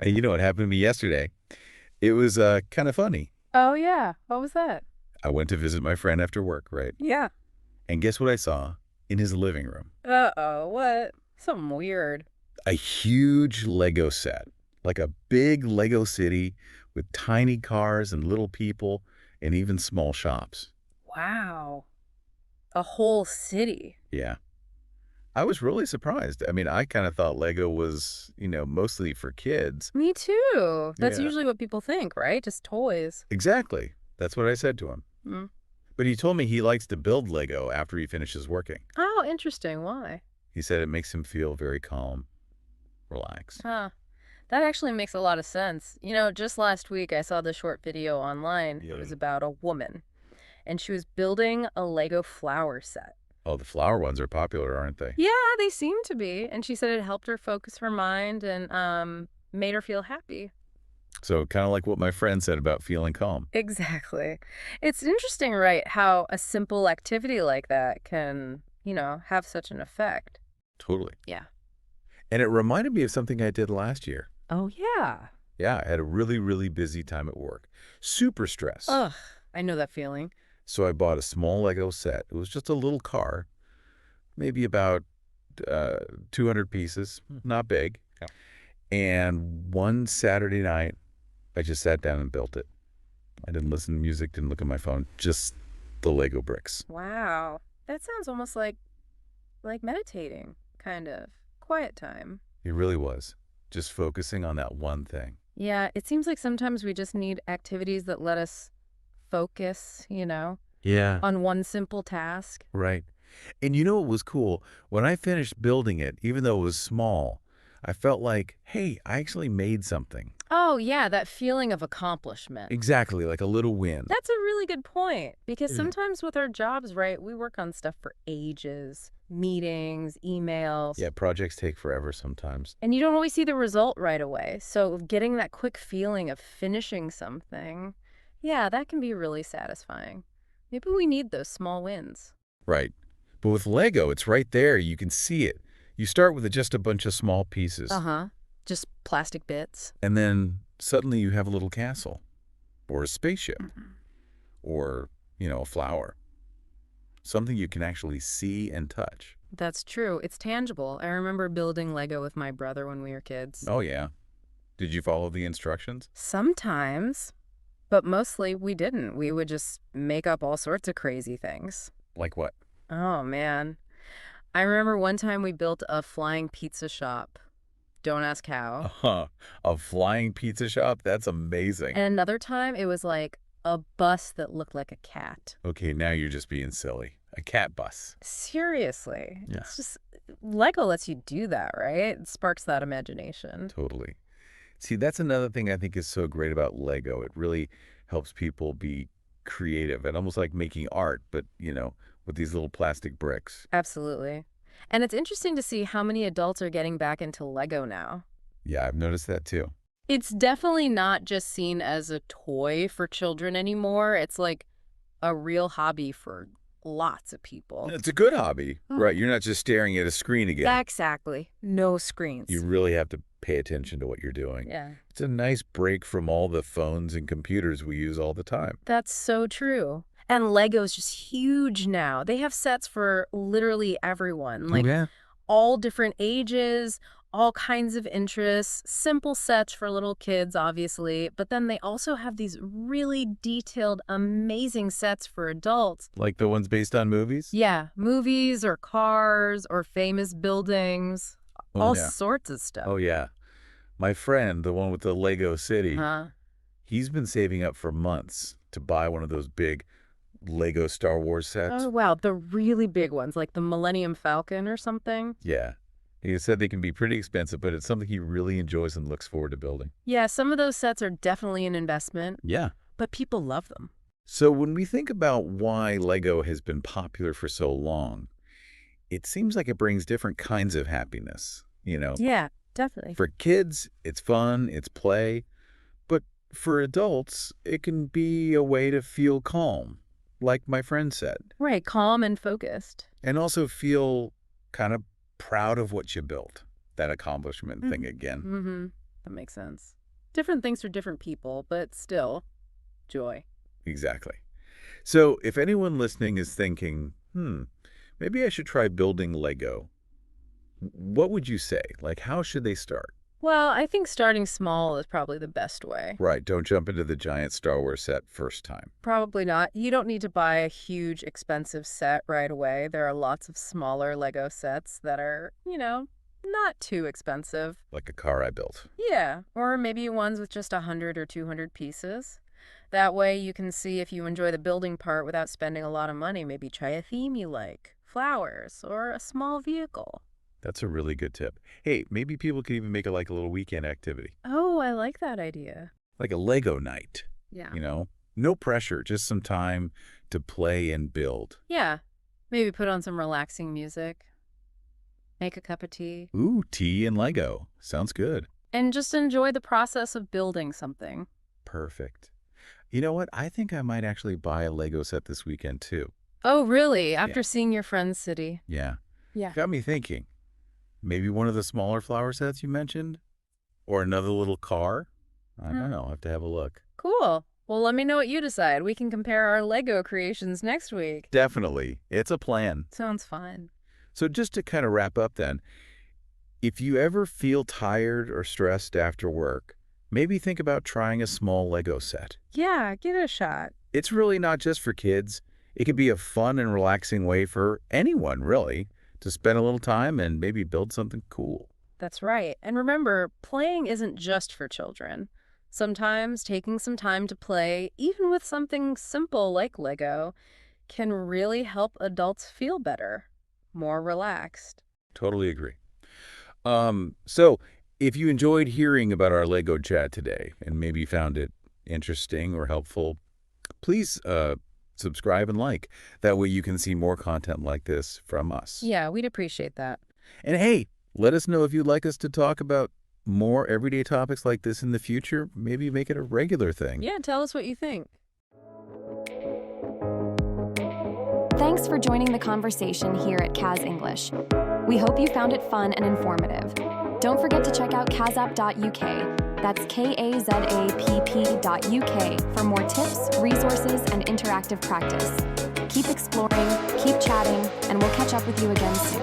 And you know what happened to me yesterday? It was kind of funny. Oh, yeah. What was that? I went to visit my friend after work, right? Yeah. And guess what I saw in his living room? Uh-oh, what? Something weird. A huge Lego set, like a big Lego city with tiny cars and little people and even small shops. Wow. A whole city. Yeah. I was really surprised. I mean, I kind of thought Lego was, mostly for kids. Me too. That's Yeah. usually what people think, right? Just toys. Exactly. That's what I said to him. Mm. But he told me he likes to build Lego after he finishes working. Oh, interesting. Why? He said it makes him feel very calm, relaxed. Huh. That actually makes a lot of sense. Just last week I saw this short video online. It Yeah. was about a woman, and she was building a Lego flower set. Oh, the flower ones are popular, aren't they? Yeah, they seem to be. And she said it helped her focus her mind and made her feel happy. So kind of like what my friend said about feeling calm. Exactly. It's interesting, right, how a simple activity like that can, have such an effect. Totally. Yeah. And it reminded me of something I did last year. Oh, yeah. Yeah, I had a really, really busy time at work. Super stressed. Ugh, I know that feeling. So I bought a small Lego set. It was just a little car, maybe about uh, 200 pieces, not big. Yeah. And one Saturday night, I just sat down and built it. I didn't listen to music, didn't look at my phone, just the Lego bricks. Wow. That sounds almost like meditating, kind of. Quiet time. It really was. Just focusing on that one thing. Yeah, it seems like sometimes we just need activities that let us focus, Yeah. on one simple task. Right. And you know what was cool? When I finished building it, even though it was small, I felt like, hey, I actually made something. Oh, yeah, that feeling of accomplishment. Exactly, like a little win. That's a really good point because Yeah. sometimes with our jobs, right, we work on stuff for ages, meetings, emails, Yeah, projects take forever sometimes. and you don't always see the result right away. So getting that quick feeling of finishing something, yeah, that can be really satisfying. Maybe we need those small wins. Right. But with Lego, it's right there. You can see it. You start with just a bunch of small Uh pieces, huh. Just plastic bits. and then suddenly you have a little castle, or a spaceship, Mhm. or, a flower. Something you can actually see and touch. That's true. It's tangible. I remember building Lego with my brother when we were kids. Oh, yeah. Did you follow the instructions? Sometimes, but mostly we didn't. We would just make up all sorts of crazy things. Like what? Oh, man. I remember one time we built a flying pizza shop. Don't ask how. A flying pizza shop? That's amazing. And another time it was like a bus that looked like a cat. Okay, now you're just being silly. A cat bus. Seriously. Yeah. It's just, Lego lets you do that, right? It sparks that imagination. Totally. See, that's another thing I think is so great about Lego. It really helps people be creative and almost like making art, but, with these little plastic bricks. Absolutely. And it's interesting to see how many adults are getting back into Lego now. Yeah, I've noticed that too. It's definitely not just seen as a toy for children anymore. It's like a real hobby for lots of people. It's a good hobby, Oh. right? You're not just staring at a screen again. Exactly. No screens. You really have to pay attention to what you're doing. Yeah. It's a nice break from all the phones and computers we use all the time. That's so true. And Lego's just huge now. They have sets for literally everyone, like Yeah. all different ages, all kinds of interests, simple sets for little kids, obviously. But then they also have these really detailed, amazing sets for adults. Like the ones based on movies? Yeah, movies or cars or famous buildings, all Yeah. sorts of stuff. Oh, yeah. My friend, the one with the Lego city, Huh? he's been saving up for months to buy one of those big Lego Star Wars sets. Oh, wow. The really big ones, like the Millennium Falcon or something. Yeah. He said they can be pretty expensive, but it's something he really enjoys and looks forward to building. Yeah, some of those sets are definitely an investment, Yeah. but people love them. So when we think about why Lego has been popular for so long, it seems like it brings different kinds of happiness. Yeah, definitely. For kids, it's fun, it's play. But for adults, it can be a way to feel calm, like my friend said, Right, calm and focused. and also feel kind of proud of what you built. That accomplishment thing again. Mm-hmm. That makes sense. Different things for different people, but still, joy. Exactly. So if anyone listening is thinking, maybe I should try building Lego, what would you say? Like, how should they start? Well, I think starting small is probably the best way. Right, don't jump into the giant Star Wars set first time. Probably not. You don't need to buy a huge, expensive set right away. There are lots of smaller Lego sets that are, not too expensive. Like a car I built. Yeah, or maybe ones with just 100 or 200 pieces. That way you can see if you enjoy the building part without spending a lot of money. Maybe try a theme you like, flowers, or a small vehicle. That's a really good tip. Hey, maybe people could even make it like a little weekend activity. Oh, I like that idea. Like a Lego night, Yeah. you know? No pressure, just some time to play and build. Yeah, maybe put on some relaxing music, make a cup of tea, Ooh, tea and Lego. Sounds good. and just enjoy the process of building something. Perfect. You know what? I think I might actually buy a Lego set this weekend too. Oh, really? Yeah. After seeing your friend's city? Yeah. Yeah. Got me thinking. Maybe one of the smaller flower sets you mentioned? Or another little car? I don't know. I'll have to have a look. Cool. Well, let me know what you decide. We can compare our Lego creations next week. Definitely. It's a plan. Sounds fun. So just to kind of wrap up then, if you ever feel tired or stressed after work, maybe think about trying a small Lego set. Yeah, give it a shot. It's really not just for kids. It can be a fun and relaxing way for anyone, really, to spend a little time and maybe build something cool. That's right. And remember, playing isn't just for children. Sometimes taking some time to play, even with something simple like Lego, can really help adults feel better, more relaxed. Totally agree. So if you enjoyed hearing about our Lego chat today and maybe found it interesting or helpful, please subscribe and like. That way you can see more content like this from us. Yeah, we'd appreciate that. And hey, let us know if you'd like us to talk about more everyday topics like this in the future. Maybe make it a regular thing. Yeah, tell us what you think. Thanks for joining the conversation here at Kaz English. We hope you found it fun and informative. Don't forget to check out kazapp.uk. That's kazapp.uk for more tips, resources, and interactive practice. Keep exploring, keep chatting, and we'll catch up with you again soon.